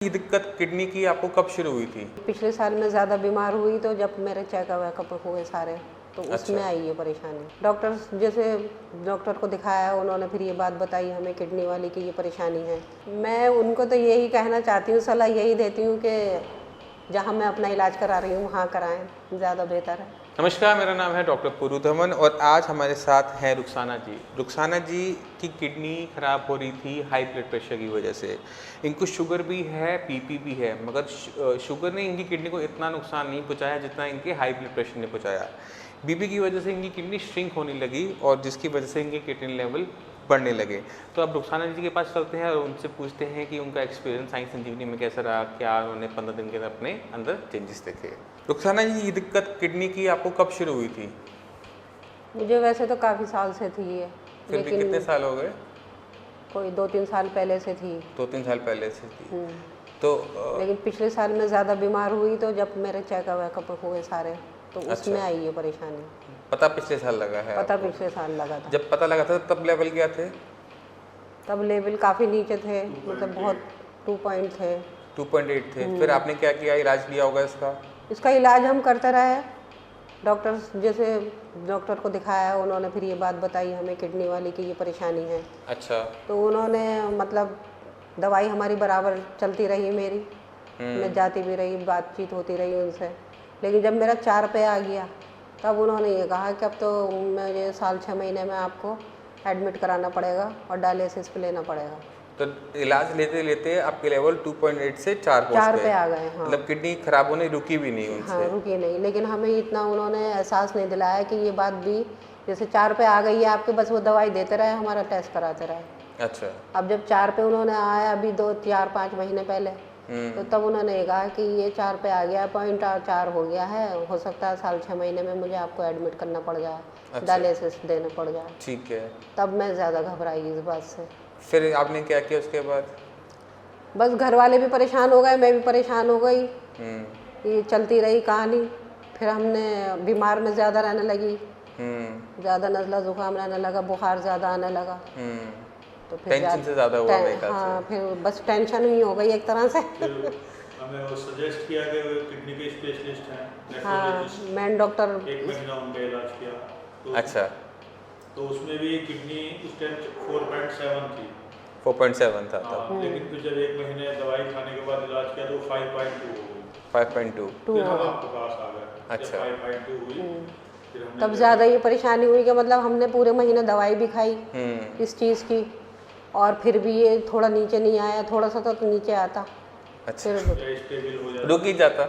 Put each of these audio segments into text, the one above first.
ये दिक्कत किडनी की आपको कब शुरू हुई थी? पिछले साल में ज़्यादा बीमार हुई तो जब मेरे चेकअप वेकअप हुए सारे तो उसमें आई ये परेशानी। डॉक्टर को दिखाया, उन्होंने फिर ये बात बताई हमें किडनी वाली की ये परेशानी है। मैं उनको तो यही कहना चाहती हूँ, सलाह यही देती हूँ कि जहाँ मैं अपना इलाज करा रही हूँ वहाँ कराएं, ज़्यादा बेहतर है। नमस्कार, मेरा नाम है डॉक्टर पुरुधमन और आज हमारे साथ हैं रुखसाना जी। रुखसाना जी की किडनी खराब हो रही थी हाई ब्लड प्रेशर की वजह से। इनको शुगर भी है, पीपी भी है, मगर शुगर ने इनकी किडनी को इतना नुकसान नहीं पहुंचाया जितना इनके हाई ब्लड प्रेशर ने पहुंचाया। बीपी की वजह से इनकी किडनी श्रिंक होने लगी और जिसकी वजह से इनके किडनी लेवल बढ़ने लगे। तो अब रुखसाना जी के पास चलते हैं और उनसे पूछते हैं कि उनका एक्सपीरियंस साई संजीवनी में कैसा रहा, क्या उन्होंने 15 दिन के अंदर अपने अंदर चेंजेस देखे। रुखसाना जी, ये दिक्कत किडनी की आपको कब शुरू हुई थी? मुझे वैसे तो काफ़ी साल से थी ये, फिर भी कितने साल हो गए? कोई 2-3 साल पहले से थी। 2-3 साल पहले से थी। तो लेकिन पिछले साल में ज़्यादा बीमार हुई तो जब मेरे चेकअप वेकअप हुए सारे तो उसमें आई ये परेशानी। पता पिछले साल लगा है? पता पिछले साल लगा था। जब पता लगा था तब लेवल क्या थे? तब लेवल काफ़ी नीचे थे, मतलब बहुत 2 पॉइंट थे। 2.8 थे। फिर आपने क्या किया, इलाज लिया होगा इसका? इसका इलाज हम करते रहे। डॉक्टर को दिखाया, उन्होंने फिर ये बात बताई हमें किडनी वाली की ये परेशानी है। अच्छा। तो उन्होंने मतलब दवाई हमारी बराबर चलती रही मेरी, मैं जाती भी रही, बातचीत होती रही उनसे। लेकिन जब मेरा 4 पे आ गया तब उन्होंने ये कहा कि अब तो मुझे साल 6 महीने में आपको एडमिट कराना पड़ेगा और डायलिसिस पे लेना पड़ेगा। तो इलाज लेते लेते आपके लेवल 2.8 से 4 पे आ गए। हाँ, मतलब किडनी खराब होने रुकी भी नहीं उनसे? हाँ, रुकी नहीं। लेकिन हमें इतना उन्होंने एहसास नहीं दिलाया कि ये बात भी जैसे 4 पे आ गई है आपके, बस वो दवाई देते रहे, हमारा टेस्ट कराते रहे। अच्छा। अब जब 4 पे उन्होंने आया अभी 2-4-5 महीने पहले, तो तब उन्होंने ये कहा कि ये 4 पे आ गया, 0.4 हो गया है, हो सकता है साल 6 महीने में मुझे आपको एडमिट करना पड़ जाए। अच्छा। डायलिसिस देना पड़ जाए। ठीक है। तब मैं ज़्यादा घबराई इस बात से। फिर आपने क्या किया उसके बाद? बस घर वाले भी परेशान हो गए, मैं भी परेशान हो गई। ये चलती रही कहानी। फिर हमने बीमार में ज़्यादा रहने लगी, ज़्यादा नज़ला जुकाम रहने लगा, बुखार ज़्यादा आने लगा। तो फिर टेंशन से ज़्यादा हुआ मेरे ख्याल से। हाँ, फिर बस टेंशन ही हो गई एक तरह से। हमें वो सजेस्ट किया कि वो किडनी के स्पेशलिस्ट हैं। हाँ, मैन डॉक्टर 1 महीना उनका इलाज किया। तो अच्छा। तो उसमें भी किडनी उस टाइम 4.7 थी। 4.7 था हाँ, तब। लेकिन फिर जब 1 महीने दवाई खाने के बाद इलाज किया तो 5.2 हो गई। 5.2 फिर हम आपके पास आ गए। अच्छा। जब 5.2 हुई फिर हमने तब ज़्यादा ये परेशानी हुई कि मतलब हमने पूरे महीने दवाई भी खाई इस चीज़ की, और फिर भी ये थोड़ा नीचे नहीं आया, थोड़ा सा तो नीचे आता। अच्छा। फिर स्टेबल हो जाता। रुक ही जाता,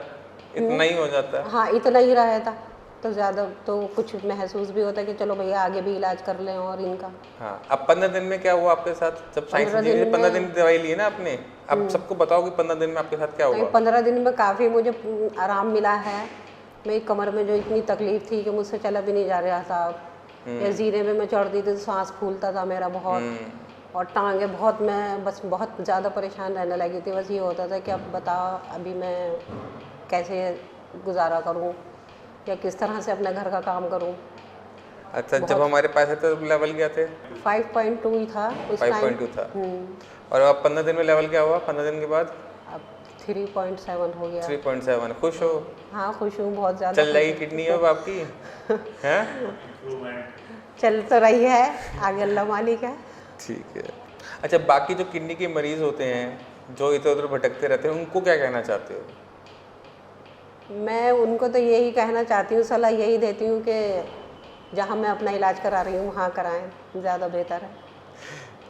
इतना ही हो जाता। हाँ, इतना ही रहा था। तो ज़्यादा तो कुछ महसूस भी होता है कि चलो भैया आगे भी इलाज कर लें और इनका। हाँ, अब 15 दिन में क्या हुआ आपके साथ? जब साइंस इंजीनियर 15 दिन की दवाई ली है ना आपने, अब सबको बताओ कि 15 दिन में आपके साथ क्या हुआ? 15 दिन में काफ़ी मुझे आराम मिला है। मेरी कमर में जो इतनी तकलीफ थी कि मुझसे चला भी नहीं जा रहा था। या जीने में मैं चढ़ती थी तो सांस फूलता था मेरा बहुत, और टांगे बहुत, मैं बस बहुत ज़्यादा परेशान रहने लगी थी। बस ये होता था कि अब बताओ अभी मैं कैसे गुजारा करूं या किस तरह से अपने घर का काम करूं। अच्छा, जब हमारे पास है तो लेवल क्या थे? 5.2 ही था उस टाइम। 5.2 था। और अब 15 दिन में लेवल क्या हुआ? 15 दिन के बाद अब 3.7 हो गया। 3.7। खुश हो? हाँ, खुश हूँ, बहुत ज़्यादा। चल रही किडनी अब आपकी हैं? चल तो रही है, आगे अल्लाह मालिक है। ठीक है। अच्छा, बाकी जो किडनी के मरीज़ होते हैं जो इधर उधर भटकते रहते हैं, उनको क्या कहना चाहते हो? मैं उनको तो यही कहना चाहती हूँ, सलाह यही देती हूँ कि जहाँ मैं अपना इलाज करा रही हूँ वहाँ कराएं, ज़्यादा बेहतर है।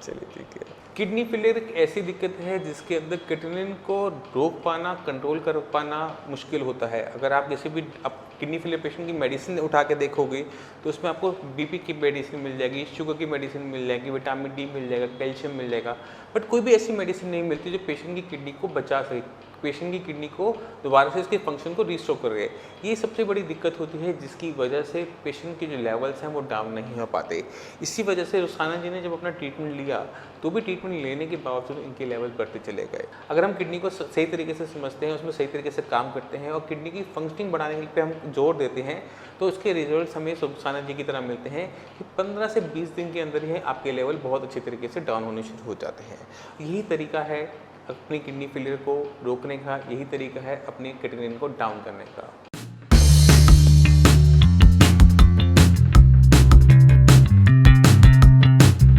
चलिए, ठीक है। किडनी फेलियर एक ऐसी दिक्कत है जिसके अंदर किडनी को रोक पाना, कंट्रोल कर पाना मुश्किल होता है। अगर आप किसी भी किडनी फेलियर पेशेंट की मेडिसिन उठा के देखोगे तो उसमें आपको बीपी की मेडिसिन मिल जाएगी, शुगर की मेडिसिन मिल जाएगी, विटामिन डी मिल जाएगा, कैल्शियम मिल जाएगा, बट कोई भी ऐसी मेडिसिन नहीं मिलती जो पेशेंट की किडनी को बचा सके, पेशेंट की किडनी को दोबारा से इसके फंक्शन को रिस्टोर कर रहे। ये सबसे बड़ी दिक्कत होती है जिसकी वजह से पेशेंट के जो लेवल्स हैं वो डाउन नहीं हो पाते। इसी वजह से रुखसाना जी ने जब अपना ट्रीटमेंट लिया तो भी ट्रीटमेंट लेने के बावजूद इनके लेवल बढ़ते चले गए। अगर हम किडनी को सही तरीके से समझते हैं, उसमें सही तरीके से काम करते हैं और किडनी की फंक्शनिंग बढ़ाने पे हम जोर देते हैं तो उसके रिजल्ट्स हमें रुखसाना जी की तरह मिलते हैं कि 15 से 20 दिन के अंदर ही आपके लेवल बहुत अच्छे तरीके से डाउन होने शुरू हो जाते हैं। यही तरीका है अपनी किडनी फेलियर को रोकने का यही तरीका है अपनी क्रिएटिनिन को डाउन करने का।